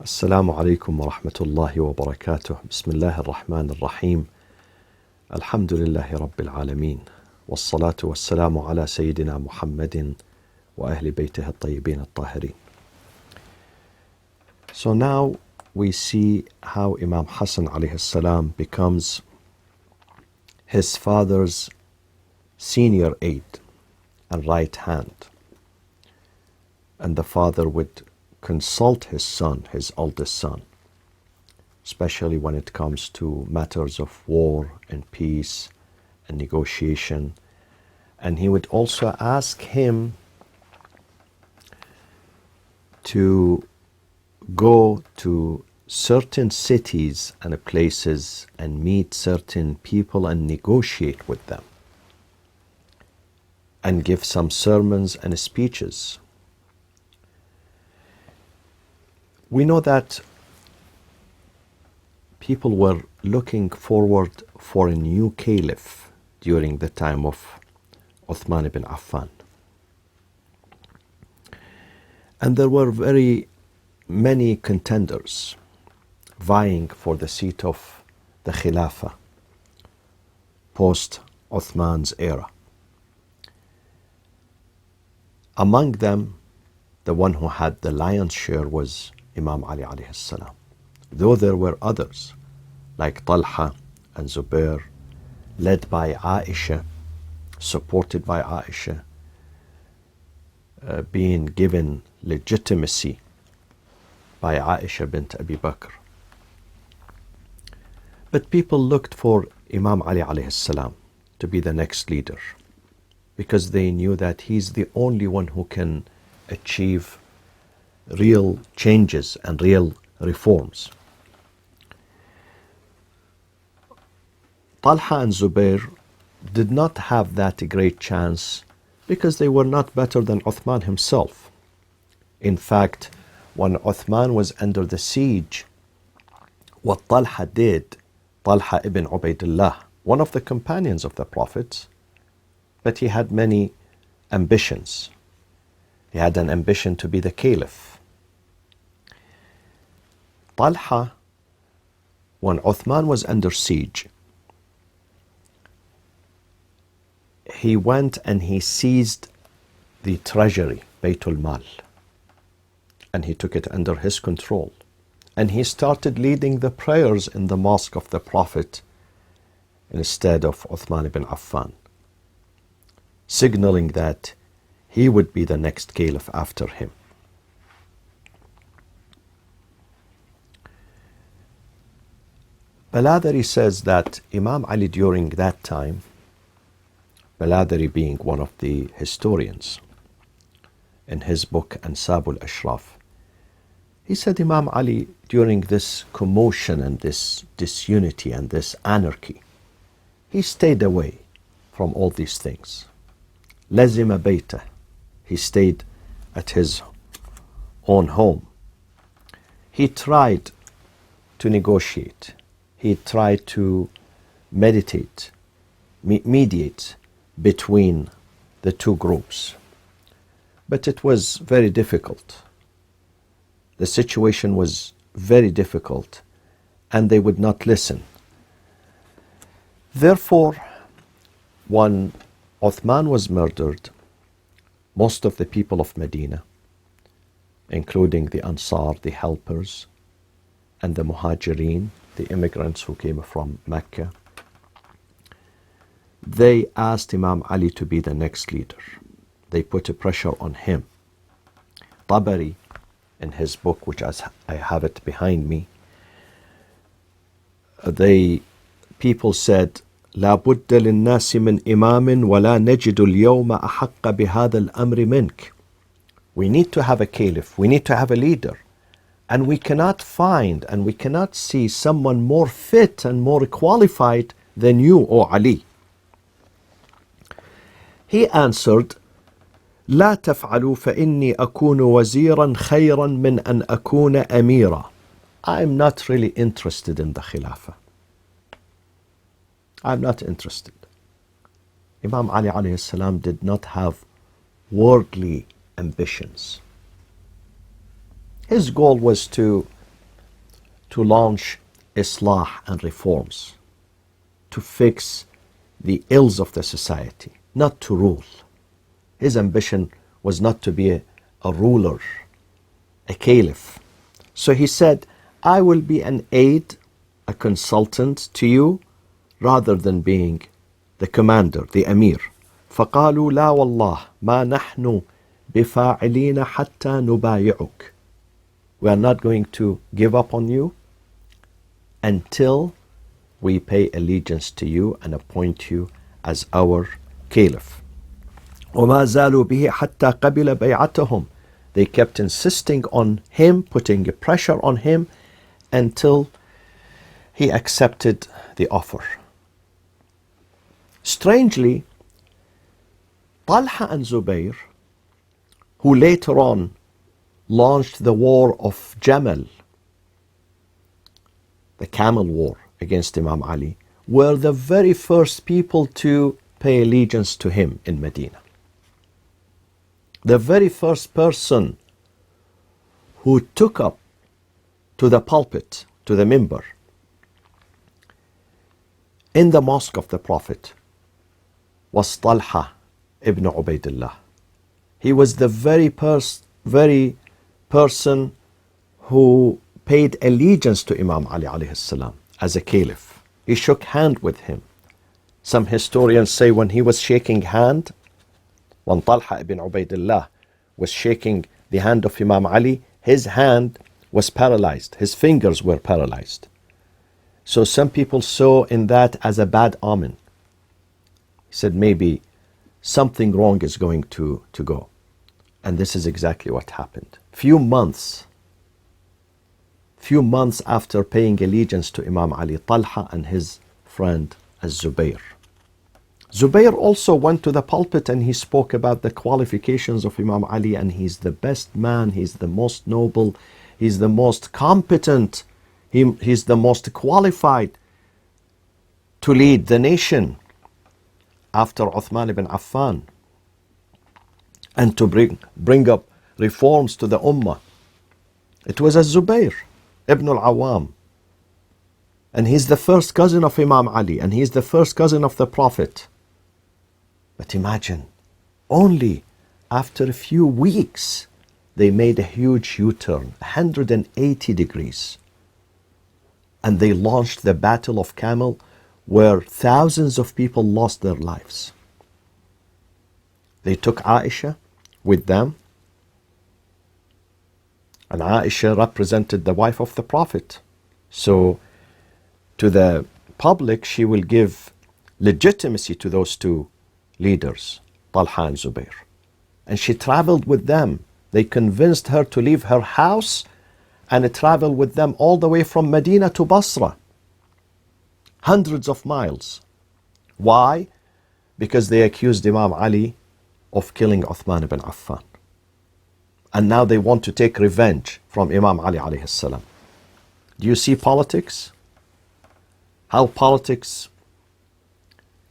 السلام عليكم ورحمة الله وبركاته. بسم الله الرحمن الرحيم. الحمد لله رب العالمين، والصلاة والسلام على سيدنا محمد وأهل بيته الطيبين الطاهرين. So now we see how Imam Hasan alayhi salam becomes his father's senior aide and right hand. And the father would consult his son, his eldest son, especially when it comes to matters of war and peace and negotiation. And he would also ask him to go to certain cities and places and meet certain people and negotiate with them and give some sermons and speeches. We know that people were looking forward for a new caliph during the time of Uthman ibn Affan. And there were very many contenders vying for the seat of the Khilafah post Uthman's era. Among them, the one who had the lion's share was Imam Ali alayhi salam. Though there were others like Talha and Zubair, led by Aisha, supported by Aisha, being given legitimacy by Aisha bint Abi Bakr. But people looked for Imam Ali alayhi salam to be the next leader because they knew that he's the only one who can achieve real changes and real reforms. Talha and Zubair did not have that great chance because they were not better than Uthman himself. In fact, when Uthman was under the siege, what Talha did, Talha ibn Ubaidullah, one of the companions of the Prophet, but he had many ambitions. He had an ambition to be the caliph. Talha, when Uthman was under siege, he went and he seized the treasury, Baytul Mal, and he took it under his control. And he started leading the prayers in the mosque of the Prophet instead of Uthman ibn Affan, signaling that he would be the next caliph after him. Baladari says that Imam Ali during that time, Baladari being one of the historians, in his book Ansab al-Ashraf, he said Imam Ali during this commotion and this disunity and this anarchy, he stayed away from all these things. Lazima baytah, he stayed at his own home. He tried to negotiate. He tried to mediate between the two groups. But it was very difficult. The situation was very difficult, and they would not listen. Therefore, when Uthman was murdered, most of the people of Medina, including the Ansar, the helpers, and the Muhajirin, the immigrants who came from Mecca, they asked Imam Ali to be the next leader. They put a pressure on him. Tabari, in his book, which I have it behind me, people said, لا بد للناس من إمام ولا نجد اليوم أحق بهذا الأمر منك. We need to have a caliph, we need to have a leader, and we cannot find and we cannot see someone more fit and more qualified than you, O Ali. He answered, لا تفعلوا فإني أكون وزيرا خيرا من أن أكون أميرا. I'm not really interested in the Khilafah. I'm not interested. Imam Ali alayhi salam did not have worldly ambitions. His goal was to to launch islah and reforms, to fix the ills of the society, not to rule. His ambition was not to be a ruler, a caliph. So he said, I will be an aide, a consultant to you, rather than being the commander, the emir. فقالوا لا والله ما نحن بفاعلين حتى نبايعك. We are not going to give up on you until we pay allegiance to you and appoint you as our caliph. وما زالوا به حتى قبل بيعتهم. They kept insisting on him, putting pressure on him until he accepted the offer. Strangely, Talha and Zubair, who later on launched the war of Camel, the Camel War against Imam Ali, were the very first people to pay allegiance to him in Medina. The very first person who took up to the pulpit, to the minbar, in the mosque of the Prophet was Talha ibn Ubaidillah. He was the very person who paid allegiance to Imam Ali alayhi salam as a caliph. He shook hand with him. Some historians say when he was shaking hand, when Talha ibn Ubaidillah was shaking the hand of Imam Ali, his hand was paralyzed. His fingers were paralyzed. So some people saw in that as a bad omen. He said maybe something wrong is going to go. And this is exactly what happened. Few months after paying allegiance to Imam Ali, Talha and his friend Zubair. Zubair also went to the pulpit and he spoke about the qualifications of Imam Ali, and he's the best man, he's the most noble, he's the most competent, he's the most qualified to lead the nation after Uthman ibn Affan and to bring up reforms to the ummah. It was Zubair ibn al-Awwam, and he's the first cousin of Imam Ali, and he's the first cousin of the Prophet. But imagine, only after a few weeks they made a huge U-turn, 180 degrees, and they launched the Battle of Camel, where thousands of people lost their lives. They took Aisha with them, and Aisha represented the wife of the Prophet. So to the public, she will give legitimacy to those two leaders, Talha and Zubair. And she traveled with them. They convinced her to leave her house and travel with them all the way from Medina to Basra. Hundreds of miles. Why? Because they accused Imam Ali of killing Uthman ibn Affan. And now they want to take revenge from Imam Ali alayhi salam. Do you see politics? How politics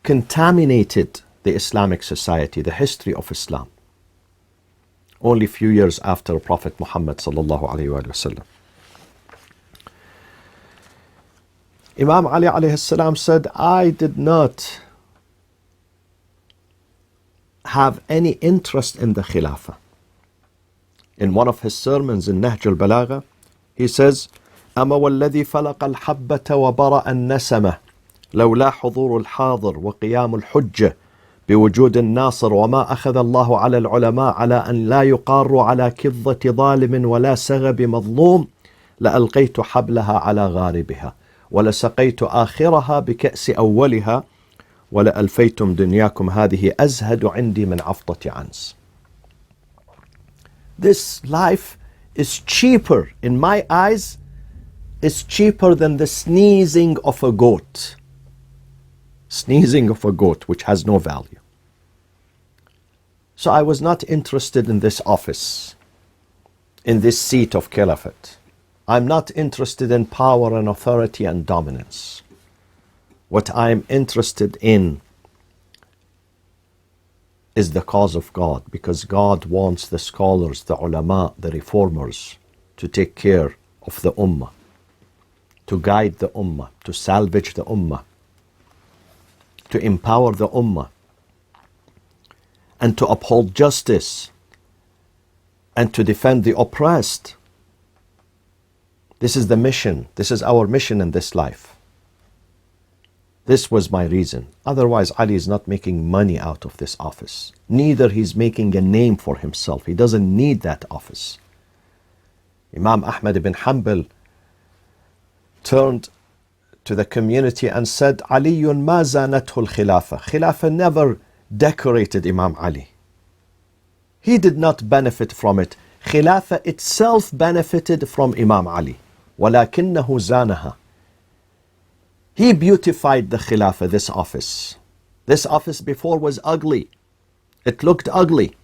contaminated the Islamic society, the history of Islam. Only a few years after Prophet Muhammad sallallahu alayhi wa sallam. Imam Ali alayhi salam said, I did not have any interest in the Khilafah. In one of his sermons in Nahj al-Balagha, he says, أما والذي فلق الحبة وبرأ النسمة لولا حضور الحاضر وقيام الحجة بوجود الناصر وما أخذ الله على العلماء على أن لا يقاروا على كظة ظالم ولا سغب مظلوم لألقيت حبلها على غاربها ولسقيت آخرها بكأس أولها ولألفيتم دنياكم هذه أزهد عندي من عفطة عنز. This life is cheaper, in my eyes, is cheaper than the sneezing of a goat. Sneezing of a goat, which has no value. So I was not interested in this office, in this seat of caliphate. I'm not interested in power and authority and dominance. What I'm interested in is the cause of God, because God wants the scholars, the ulama, the reformers to take care of the ummah. to guide the ummah, to salvage the ummah, to empower the ummah, and to uphold justice, and to defend the oppressed. This is the mission. This is our mission in this life. This was my reason. Otherwise, Ali is not making money out of this office. Neither he's making a name for himself. He doesn't need that office. Imam Ahmad ibn Hanbal turned to the community and said, Aliyun ma zanathu al-khilafa. Khilafa never decorated Imam Ali. He did not benefit from it. Khilafa itself benefited from Imam Ali. وَلَكِنَّهُ زَانَهَا. He beautified the Khilafah, this office. This office before was ugly. It looked ugly.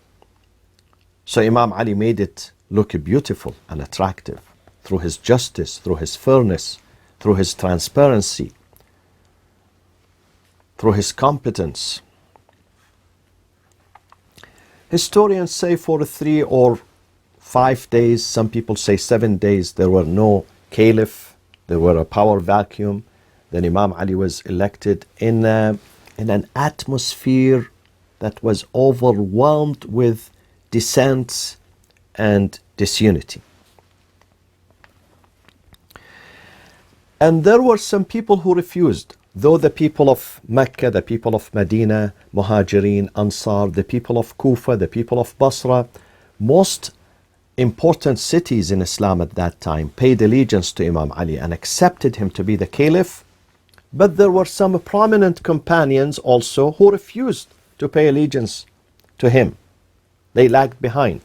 So Imam Ali made it look beautiful and attractive through his justice, through his fairness, through his transparency, through his competence. Historians say for 3 or 5 days, some people say 7 days, there were no caliph, there were a power vacuum. Then Imam Ali was elected in an atmosphere that was overwhelmed with dissent and disunity. And there were some people who refused. Though the people of Mecca, the people of Medina, Muhajirin, Ansar, the people of Kufa, the people of Basra, most important cities in Islam at that time paid allegiance to Imam Ali and accepted him to be the caliph. But there were some prominent companions also who refused to pay allegiance to him. They lagged behind.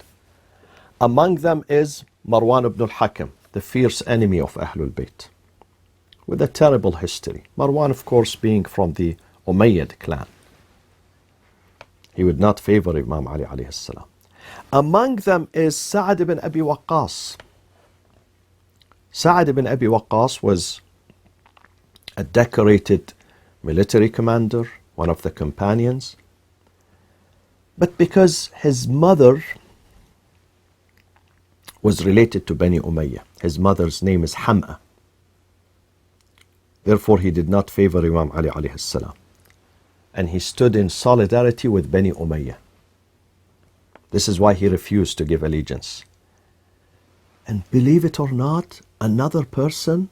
Among them is Marwan ibn al-Hakam, the fierce enemy of Ahlulbayt, with a terrible history. Marwan, of course, being from the Umayyad clan. He would not favor Imam Ali alayhi salam. Among them is Sa'ad ibn Abi Waqqas. Sa'ad ibn Abi Waqqas was a decorated military commander, one of the companions. But because his mother was related to Bani Umayyah, his mother's name is Ham'a, therefore he did not favor Imam Ali alayhi salam. And he stood in solidarity with Bani Umayyah. This is why he refused to give allegiance. And believe it or not, another person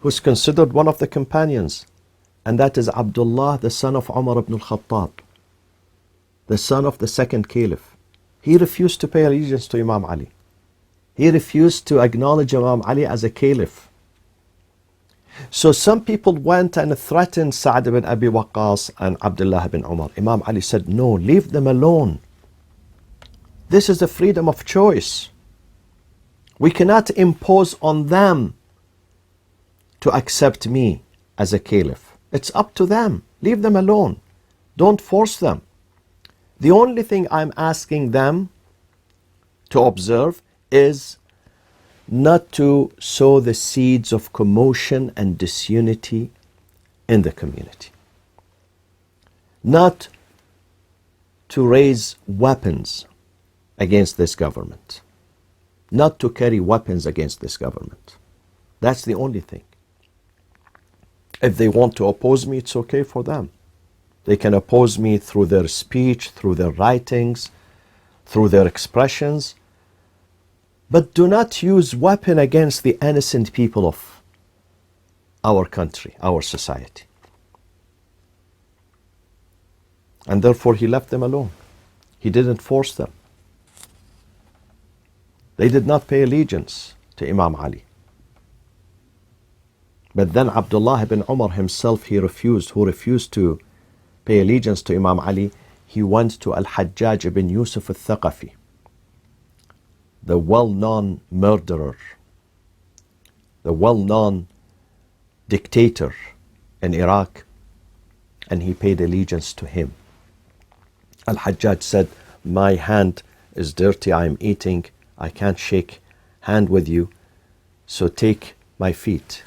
who's considered one of the companions, and that is Abdullah, the son of Umar ibn al-Khattab, the son of the second caliph. He refused to pay allegiance to Imam Ali. He refused to acknowledge Imam Ali as a caliph. So some people went and threatened Sa'ad ibn Abi Waqqas and Abdullah ibn Umar. Imam Ali said, no, leave them alone. This is the freedom of choice. We cannot impose on them to accept me as a caliph. It's up to them. Leave them alone. Don't force them. The only thing I'm asking them to observe is not to sow the seeds of commotion and disunity in the community. Not to raise weapons against this government. Not to carry weapons against this government. That's the only thing. If they want to oppose me, it's okay for them. They can oppose me through their speech, through their writings, through their expressions. But do not use weapon against the innocent people of our country, our society. And therefore he left them alone. He didn't force them. They did not pay allegiance to Imam Ali. But then Abdullah ibn Umar himself, who refused to pay allegiance to Imam Ali, he went to Al-Hajjaj ibn Yusuf al-Thaqafi, the well-known murderer, the well-known dictator in Iraq, and he paid allegiance to him. Al-Hajjaj said, my hand is dirty, I am eating, I can't shake hand with you, so take my feet.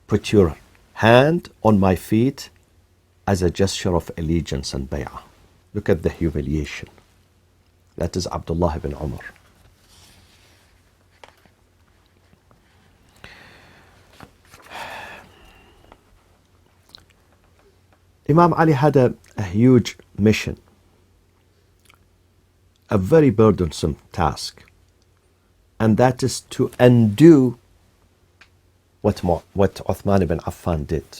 Put your hand on my feet as a gesture of allegiance and bay'ah. Look at the humiliation. That is Abdullah ibn Umar. Imam Ali had a huge mission, a very burdensome task, and that is to undo what Uthman ibn Affan did.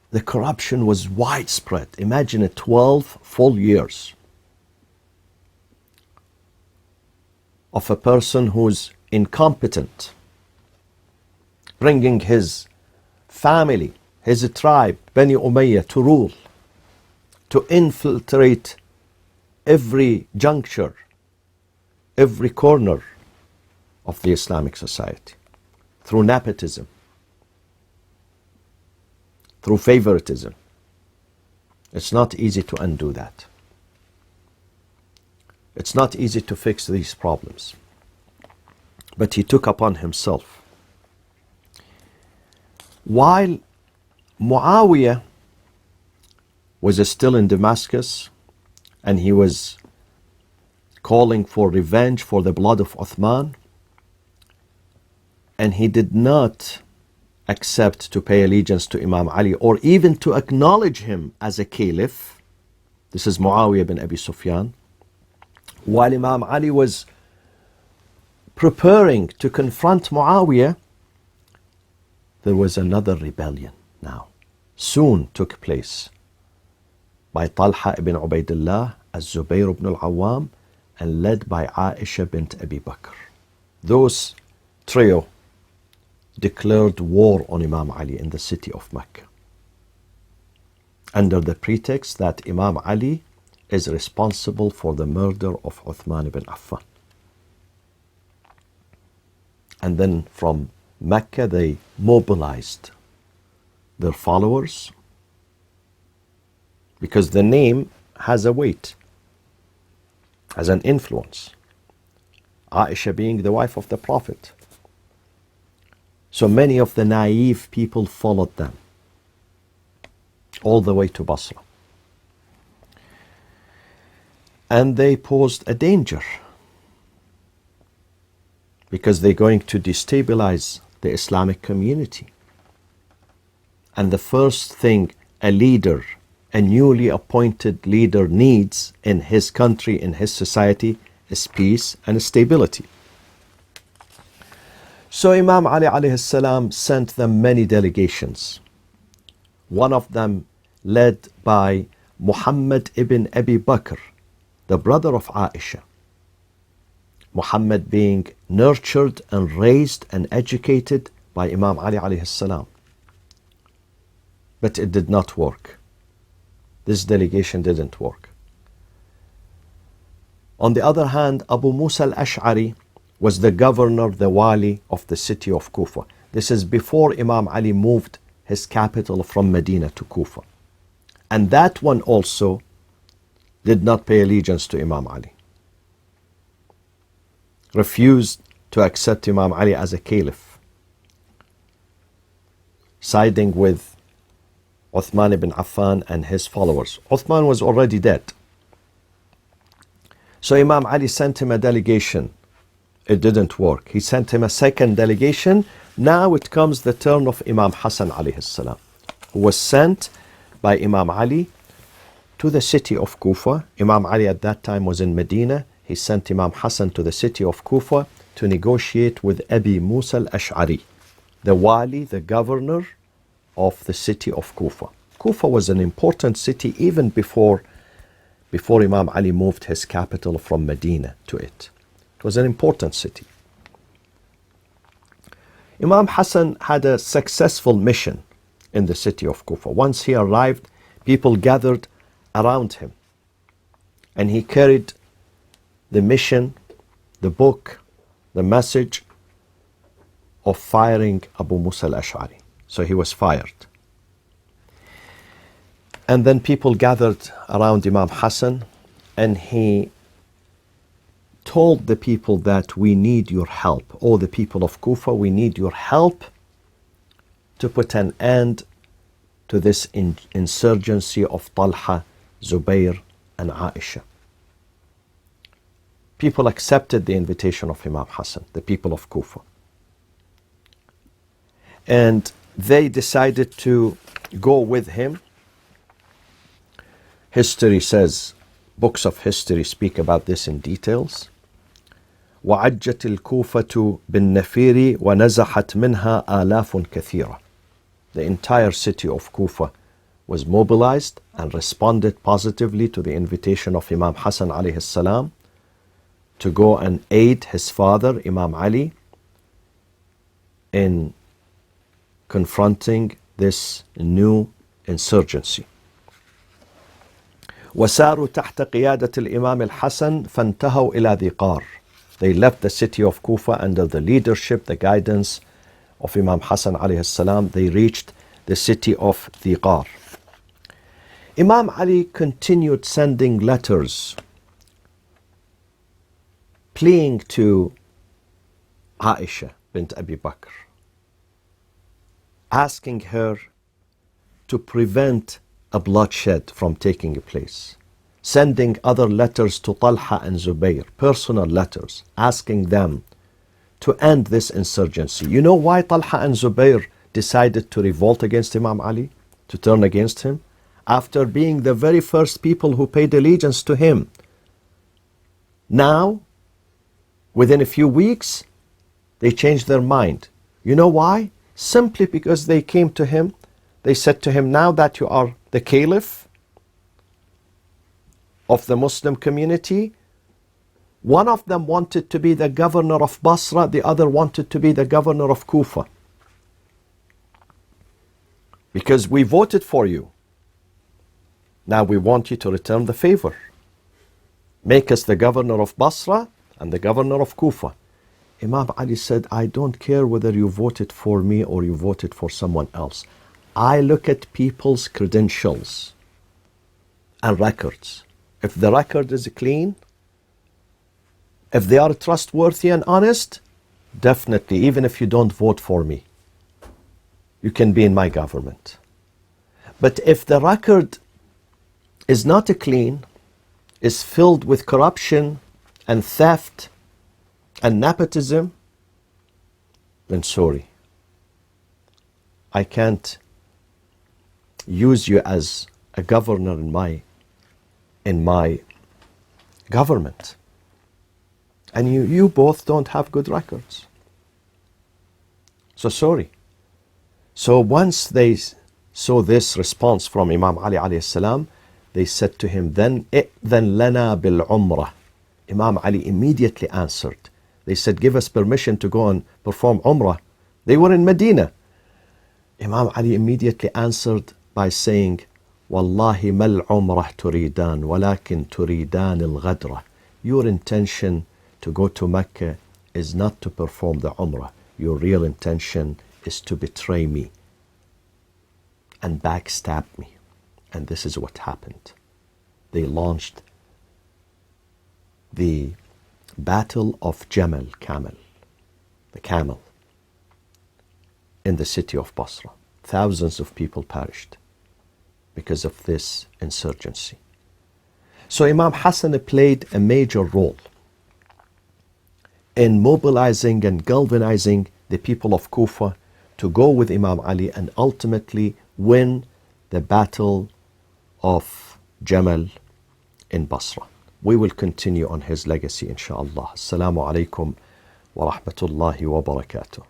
The corruption was widespread. Imagine it, 12 full years of a person who's incompetent, bringing his family, his tribe, Bani Umayyah, to rule, to infiltrate every juncture, every corner of the Islamic society, through nepotism, through favoritism. It's not easy to undo that. It's not easy to fix these problems. But he took upon himself. While Muawiyah was still in Damascus and he was calling for revenge for the blood of Uthman, and he did not accept to pay allegiance to Imam Ali or even to acknowledge him as a caliph. This is Muawiyah bin Abi Sufyan. While Imam Ali was preparing to confront Muawiyah, there was another rebellion now. Soon took place by Talha ibn Ubaidullah, Zubair ibn al-Awwam, and led by Aisha bint Abi Bakr. Those trio declared war on Imam Ali in the city of Mecca, under the pretext that Imam Ali is responsible for the murder of Uthman ibn Affan. And then from Mecca they mobilized their followers, because the name has a weight, has an influence. Aisha being the wife of the Prophet. So many of the naive people followed them all the way to Basra. And they posed a danger, because they're going to destabilize the Islamic community. And the first thing a leader, a newly appointed leader, needs in his country, in his society, is peace and stability. So Imam Ali alayhi salam sent them many delegations. One of them led by Muhammad ibn Abi Bakr, the brother of Aisha. Muhammad being nurtured and raised and educated by Imam Ali alayhi salam. But it did not work. This delegation didn't work. On the other hand, Abu Musa al-Ash'ari was the governor, the wali of the city of Kufa. This is before Imam Ali moved his capital from Medina to Kufa. And that one also did not pay allegiance to Imam Ali. Refused to accept Imam Ali as a caliph, siding with Uthman ibn Affan and his followers. Uthman was already dead. So Imam Ali sent him a delegation. It didn't work. He sent him a second delegation. Now it comes the turn of Imam Hasan alayhi salam, who was sent by Imam Ali to the city of Kufa. Imam Ali at that time was in Medina. He sent Imam Hasan to the city of Kufa to negotiate with Abi Musa al-Ash'ari, the wali, the governor of the city of Kufa. Kufa was an important city even before Imam Ali moved his capital from Medina to it. It was an important city. Imam Hasan had a successful mission in the city of Kufa. Once he arrived, people gathered around him, and he carried the mission, the book, the message of firing Abu Musa al-Ash'ari. So he was fired. And then people gathered around Imam Hasan, and he told the people that we need your help. Oh, the people of Kufa, we need your help to put an end to this insurgency of Talha, Zubair, and Aisha. People accepted the invitation of Imam Hasan, the people of Kufa. And they decided to go with him History says, books of history speak about this in details. وعجت الكوفة بالنفير ونزحت منها آلاف كثيرة. The entire city of Kufa was mobilized and responded positively to the invitation of Imam Hasan alayhi salam to go and aid his father, Imam Ali, in confronting this new insurgency. وساروا تحت قيادة الإمام الحسن فانتهوا إلى ذقار. They left the city of Kufa under the leadership, the guidance of Imam Hasan alayhi salam. They reached the city of Dhiqar. Imam Ali continued sending letters pleading to Aisha bint Abi Bakr, asking her to prevent a bloodshed from taking place, sending other letters to Talha and Zubair, personal letters, asking them to end this insurgency. You know why Talha and Zubair decided to revolt against Imam Ali, to turn against him? After being the very first people who paid allegiance to him. Now, within a few weeks, they changed their mind. You know why? Simply because they came to him, they said to him, now that you are the caliph of the Muslim community, one of them wanted to be the governor of Basra, the other wanted to be the governor of Kufa. Because we voted for you. Now we want you to return the favor. Make us the governor of Basra and the governor of Kufa. Imam Ali said, I don't care whether you voted for me or you voted for someone else. I look at people's credentials and records. If the record is clean, if they are trustworthy and honest, definitely, even if you don't vote for me, you can be in my government. But if the record is not clean, is filled with corruption and theft and nepotism, then sorry, I can't use you as a governor in my government. And you both don't have good records. So sorry. So once they saw this response from Imam Ali alayhi salam, they said to him, then إِذَنْ لَنَا بِالْعُمْرَةِ. Imam Ali immediately answered. They said, give us permission to go and perform Umrah. They were in Medina. Imam Ali immediately answered by saying, وَاللَّهِ مَا الْعُمْرَةِ تُرِيدان وَلَكِنْ تُرِيدان الْغَدْرَةِ. Your intention to go to Mecca is not to perform the Umrah. Your real intention is to betray me and backstab me. And this is what happened. They launched the Battle of Camel, the Camel, in the city of Basra. Thousands of people perished because of this insurgency. So Imam Hasan played a major role in mobilizing and galvanizing the people of Kufa to go with Imam Ali and ultimately win the Battle of Camel in Basra. We will continue on his legacy, inshallah. Assalamu alaikum wa rahmatullahi wa barakatuh.